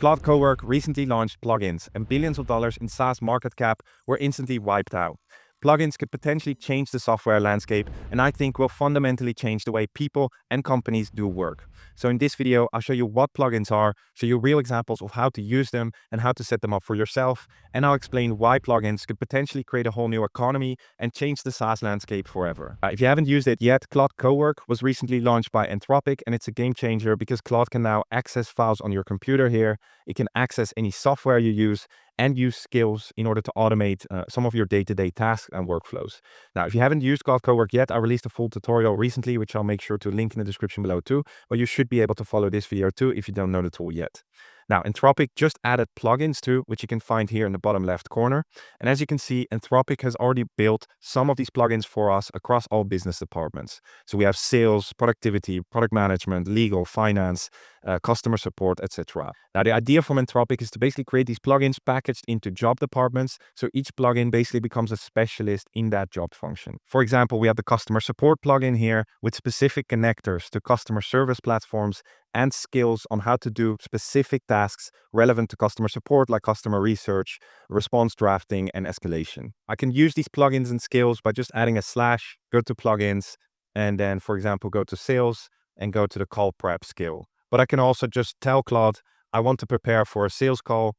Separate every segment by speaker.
Speaker 1: Claude Cowork recently launched plugins, and billions of dollars in SaaS market cap were instantly wiped out. Plugins could potentially change the software landscape, and I think will fundamentally change the way people and companies do work. So in this video, I'll show you what plugins are, show you real examples of how to use them and how to set them up for yourself, and I'll explain why plugins could potentially create a whole new economy and change the SaaS landscape forever. If you haven't used it yet, Claude Cowork was recently launched by Anthropic, and it's a game changer because Claude can now access files on your computer here. It can access any software you use and use skills in order to automate some of your day-to-day tasks and workflows. Now, if you haven't used Claude Cowork yet, I released a full tutorial recently, which I'll make sure to link in the description below too, but you should be able to follow this video too if you don't know the tool yet. Now, Anthropic just added plugins too, which you can find here in the bottom left corner. And as you can see, Anthropic has already built some of these plugins for us across all business departments. So we have sales, productivity, product management, legal, finance, customer support, etc. Now, the idea from Anthropic is to basically create these plugins packaged into job departments. So each plugin basically becomes a specialist in that job function. For example, we have the customer support plugin here with specific connectors to customer service platforms and skills on how to do specific tasks relevant to customer support, like customer research, response drafting, and escalation. I can use these plugins and skills by just adding a slash, go to plugins, and then, for example, go to sales and go to the call prep skill. But I can also just tell Claude, I want to prepare for a sales call,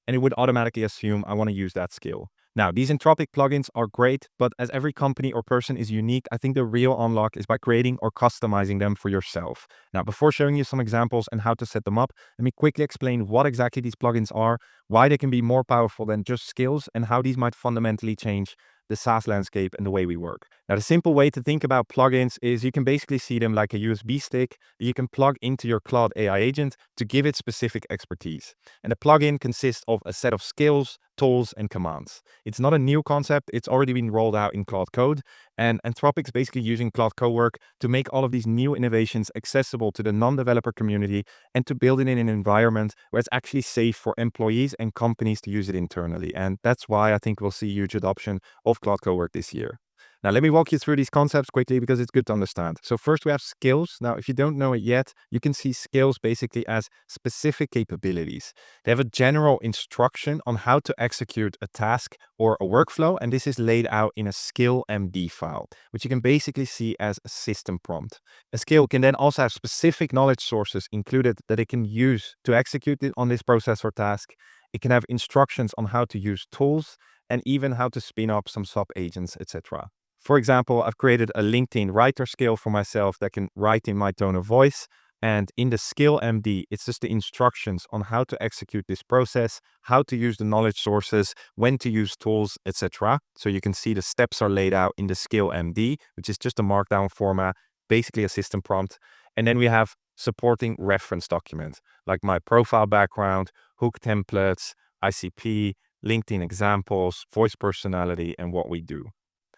Speaker 1: and it would automatically assume I want to use that skill. Now, these Anthropic plugins are great, but as every company or person is unique, I think the real unlock is by creating or customizing them for yourself. Now, before showing you some examples and how to set them up, let me quickly explain what exactly these plugins are, why they can be more powerful than just skills, and how these might fundamentally change the SaaS landscape and the way we work. Now, the simple way to think about plugins is you can basically see them like a USB stick that you can plug into your Claude AI agent to give it specific expertise. And the plugin consists of a set of skills, tools, and commands. It's not a new concept. It's already been rolled out in Claude Code, and Anthropic's basically using Claude Cowork to make all of these new innovations accessible to the non-developer community and to build it in an environment where it's actually safe for employees and companies to use it internally. And that's why I think we'll see huge adoption of Claude Cowork this year. Now, let me walk you through these concepts quickly because it's good to understand. So first we have skills. Now, if you don't know it yet, you can see skills basically as specific capabilities. They have a general instruction on how to execute a task or a workflow, and this is laid out in a skill MD file, which you can basically see as a system prompt. A skill can then also have specific knowledge sources included that it can use to execute it on this process or task. It can have instructions on how to use tools and even how to spin up some sub-agents, etc. For example, I've created a LinkedIn writer skill for myself that can write in my tone of voice. And in the skill MD, it's just the instructions on how to execute this process, how to use the knowledge sources, when to use tools, etc. So you can see the steps are laid out in the skill MD, which is just a markdown format, basically a system prompt. And then we have supporting reference documents like my profile background, hook templates, ICP, LinkedIn examples, voice personality, and what we do.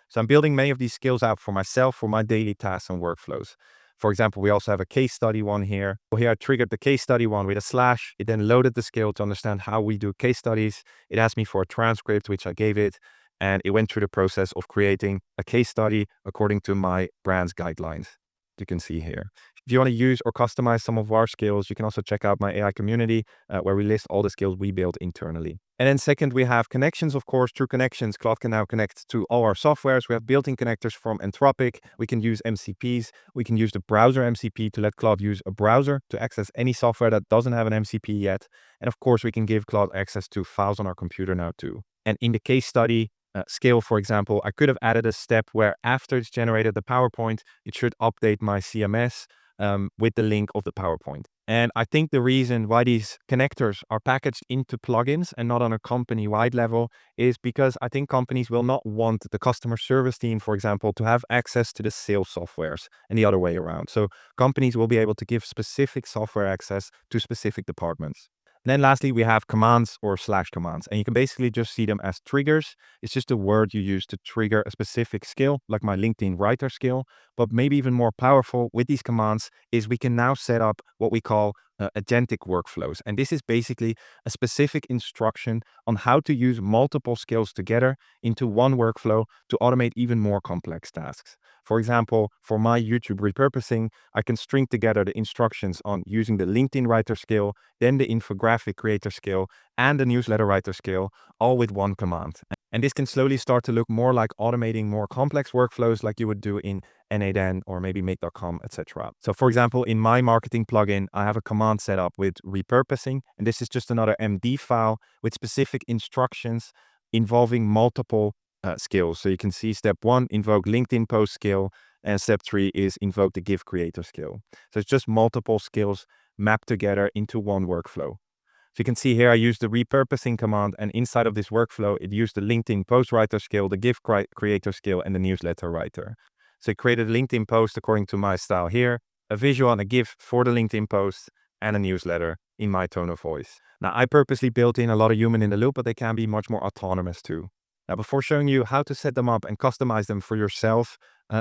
Speaker 1: So I'm building many of these skills out for myself, for my daily tasks and workflows. For example, we also have a case study one here. Here I triggered the case study one with a slash. It then loaded the skill to understand how we do case studies. It asked me for a transcript, which I gave it, and it went through the process of creating a case study according to my brand's guidelines. You can see here. If you want to use or customize some of our skills, you can also check out my AI community where we list all the skills we built internally. And then second, we have connections, of course. Through connections, Claude can now connect to all our softwares. We have built-in connectors from Anthropic. We can use MCPs. We can use the browser MCP to let Claude use a browser to access any software that doesn't have an MCP yet. And of course, we can give Claude access to files on our computer now too. And in the case study, skill, for example, I could have added a step where after it's generated the PowerPoint, it should update my CMS with the link of the PowerPoint. And I think the reason why these connectors are packaged into plugins and not on a company-wide level is because I think companies will not want the customer service team, for example, to have access to the sales softwares and the other way around. So companies will be able to give specific software access to specific departments. And then lastly, we have commands or slash commands, and you can basically just see them as triggers. It's just a word you use to trigger a specific skill, like my LinkedIn writer skill. But maybe even more powerful with these commands is we can now set up what we call agentic workflows. And this is basically a specific instruction on how to use multiple skills together into one workflow to automate even more complex tasks. For example, for my YouTube repurposing, I can string together the instructions on using the LinkedIn writer skill, then the infographic creator skill, and the newsletter writer skill, all with one command. And this can slowly start to look more like automating more complex workflows like you would do in N8N or maybe Make.com, etc. So for example, in my marketing plugin, I have a command set up with repurposing, and this is just another MD file with specific instructions involving multiple skills. So you can see step 1, invoke LinkedIn post skill, and step 3 is invoke the GIF creator skill. So it's just multiple skills mapped together into one workflow. So you can see here I used the repurposing command, and inside of this workflow, it used the LinkedIn post writer skill, the GIF creator skill, and the newsletter writer. So it created a LinkedIn post according to my style here, a visual and a GIF for the LinkedIn post, and a newsletter in my tone of voice. Now, I purposely built in a lot of human in the loop, but they can be much more autonomous too. Now, before showing you how to set them up and customize them for yourself,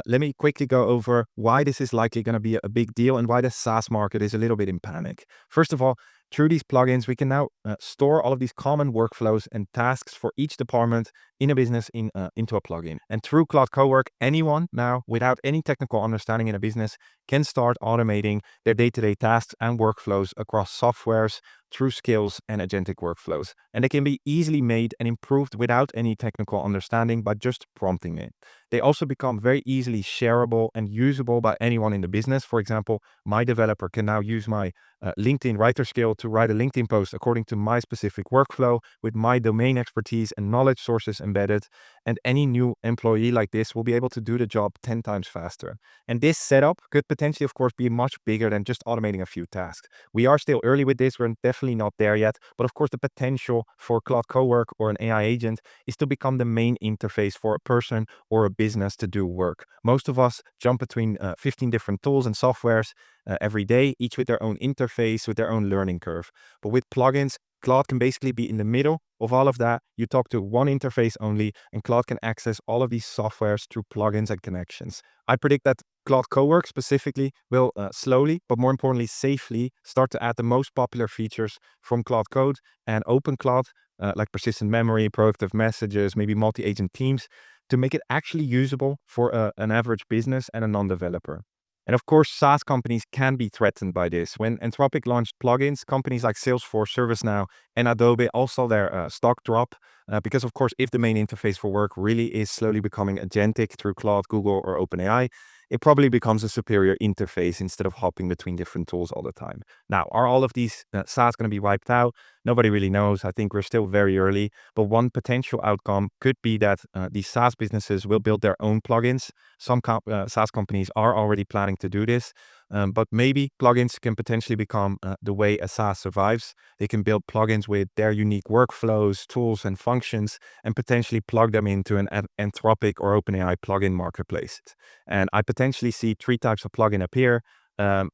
Speaker 1: let me quickly go over why this is likely going to be a big deal and why the SaaS market is a little bit in panic. First of all, through these plugins, we can now store all of these common workflows and tasks for each department in a business into a plugin. And through Claude Cowork, anyone now without any technical understanding in a business can start automating their day-to-day tasks and workflows across softwares through skills and agentic workflows. And they can be easily made and improved without any technical understanding by just prompting it. They also become very easily shareable and usable by anyone in the business. For example, my developer can now use my LinkedIn writer skill to write a LinkedIn post according to my specific workflow with my domain expertise and knowledge sources embedded. And any new employee like this will be able to do the job 10 times faster. And this setup could potentially, of course, be much bigger than just automating a few tasks. We are still early with this. We're definitely not there yet. But of course, the potential for Claude Cowork or an AI agent is to become the main interface for a person or a business to do work. Most of us jump between 15 different tools and softwares every day, each with their own interface, with their own learning curve. But with plugins, Claude can basically be in the middle of all of that. You talk to one interface only, and Claude can access all of these softwares through plugins and connections. I predict that Claude Cowork specifically will slowly, but more importantly, safely start to add the most popular features from Claude Code and Open Claude, like persistent memory, proactive messages, maybe multi-agent teams, to make it actually usable for an average business and a non-developer. And of course, SaaS companies can be threatened by this. When Anthropic launched plugins, companies like Salesforce, ServiceNow, and Adobe all saw their stock drop because, of course, if the main interface for work really is slowly becoming agentic through Claude, Google, or OpenAI, it probably becomes a superior interface instead of hopping between different tools all the time. Now, are all of these SaaS going to be wiped out? Nobody really knows. I think we're still very early, but one potential outcome could be that these SaaS businesses will build their own plugins. Some SaaS companies are already planning to do this, but maybe plugins can potentially become the way a SaaS survives. They can build plugins with their unique workflows, tools, and functions, and potentially plug them into an Anthropic or OpenAI plugin marketplace. And I potentially see 3 types of plugin appear.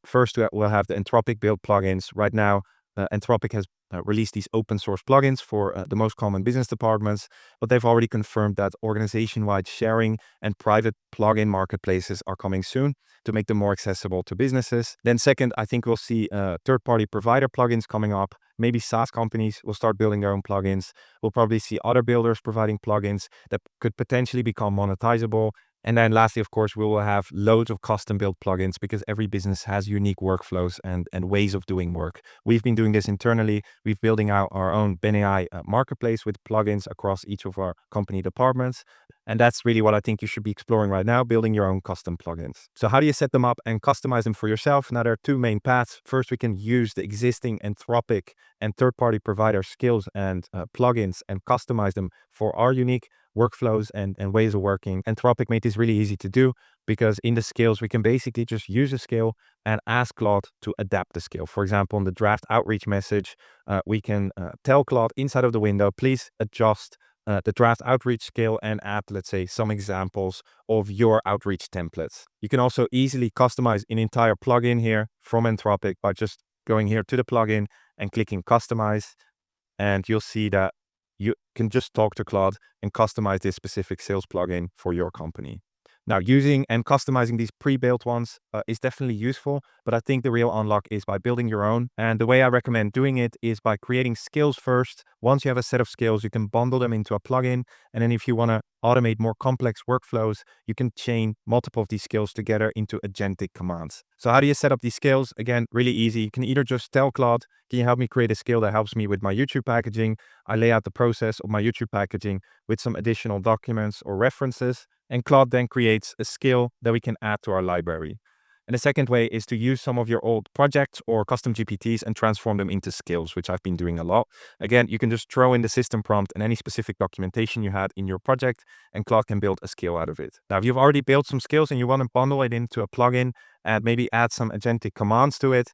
Speaker 1: First, we'll have the Anthropic built plugins. Right now, Anthropic has released these open source plugins for the most common business departments, but they've already confirmed that organization-wide sharing and private plugin marketplaces are coming soon to make them more accessible to businesses. Then second, I think we'll see third-party provider plugins coming up. Maybe SaaS companies will start building their own plugins. We'll probably see other builders providing plugins that could potentially become monetizable. And then lastly, of course, we will have loads of custom built plugins because every business has unique workflows and ways of doing work. We've been doing this internally. We're building out our own BenAI marketplace with plugins across each of our company departments. And that's really what I think you should be exploring right now, building your own custom plugins. So how do you set them up and customize them for yourself? Now, there are 2 main paths. First, we can use the existing Anthropic and third-party provider skills and plugins and customize them for our unique workflows and ways of working. Anthropic made this really easy to do because in the skills, we can basically just use a skill and ask Claude to adapt the skill. For example, in the draft outreach message, we can tell Claude inside of the window, please adjust the draft outreach skill and add, let's say, some examples of your outreach templates. You can also easily customize an entire plugin here from Anthropic by just going here to the plugin and clicking customize. And you'll see that you can just talk to Claude and customize this specific sales plugin for your company. Now, using and customizing these pre-built ones is definitely useful, but I think the real unlock is by building your own. And the way I recommend doing it is by creating skills first. Once you have a set of skills, you can bundle them into a plugin. And then if you want to automate more complex workflows, you can chain multiple of these skills together into agentic commands. So how do you set up these skills? Again, really easy. You can either just tell Claude, can you help me create a skill that helps me with my YouTube packaging? I lay out the process of my YouTube packaging with some additional documents or references, and Claude then creates a skill that we can add to our library. And the second way is to use some of your old projects or custom GPTs and transform them into skills, which I've been doing a lot. Again, you can just throw in the system prompt and any specific documentation you had in your project, and Claude can build a skill out of it. Now, if you've already built some skills and you want to bundle it into a plugin and maybe add some agentic commands to it,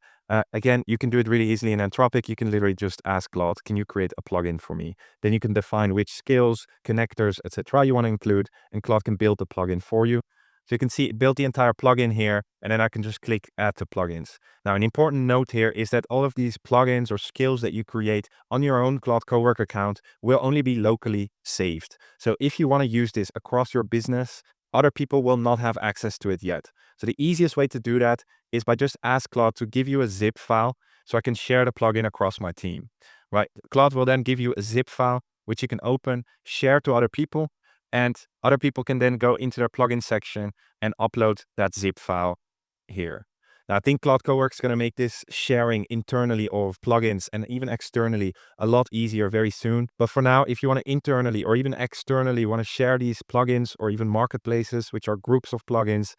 Speaker 1: again, you can do it really easily in Anthropic. You can literally just ask Claude, can you create a plugin for me? Then you can define which skills, connectors, etc. you want to include, and Claude can build the plugin for you. So you can see it built the entire plugin here, and then I can just click add to plugins. Now, an important note here is that all of these plugins or skills that you create on your own Claude Cowork account will only be locally saved. So if you want to use this across your business, other people will not have access to it yet. So the easiest way to do that is by just ask Claude to give you a zip file so I can share the plugin across my team, right? Claude will then give you a zip file, which you can open, share to other people, and other people can then go into their plugin section and upload that zip file here. Now, I think Claude Cowork is going to make this sharing internally of plugins and even externally a lot easier very soon. But for now, if you want to internally or even externally want to share these plugins or even marketplaces, which are groups of plugins,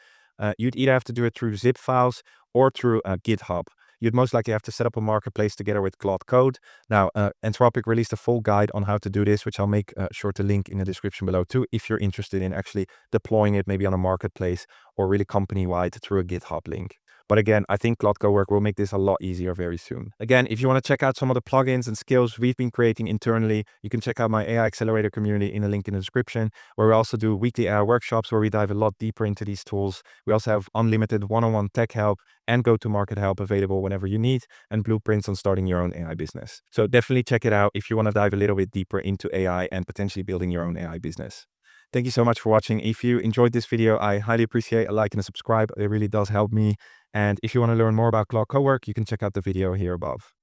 Speaker 1: you'd either have to do it through zip files or through GitHub. You'd most likely have to set up a marketplace together with Claude Code. Now, Anthropic released a full guide on how to do this, which I'll make sure to link in the description below too, if you're interested in actually deploying it maybe on a marketplace or really company-wide through a GitHub link. But again, I think Claude Cowork will make this a lot easier very soon. Again, if you want to check out some of the plugins and skills we've been creating internally, you can check out my AI Accelerator community in the link in the description, where we also do weekly AI workshops where we dive a lot deeper into these tools. We also have unlimited one-on-one tech help and go-to-market help available whenever you need, and blueprints on starting your own AI business. So definitely check it out if you want to dive a little bit deeper into AI and potentially building your own AI business. Thank you so much for watching. If you enjoyed this video, I highly appreciate a like and a subscribe. It really does help me. And if you want to learn more about Claude Cowork, you can check out the video here above.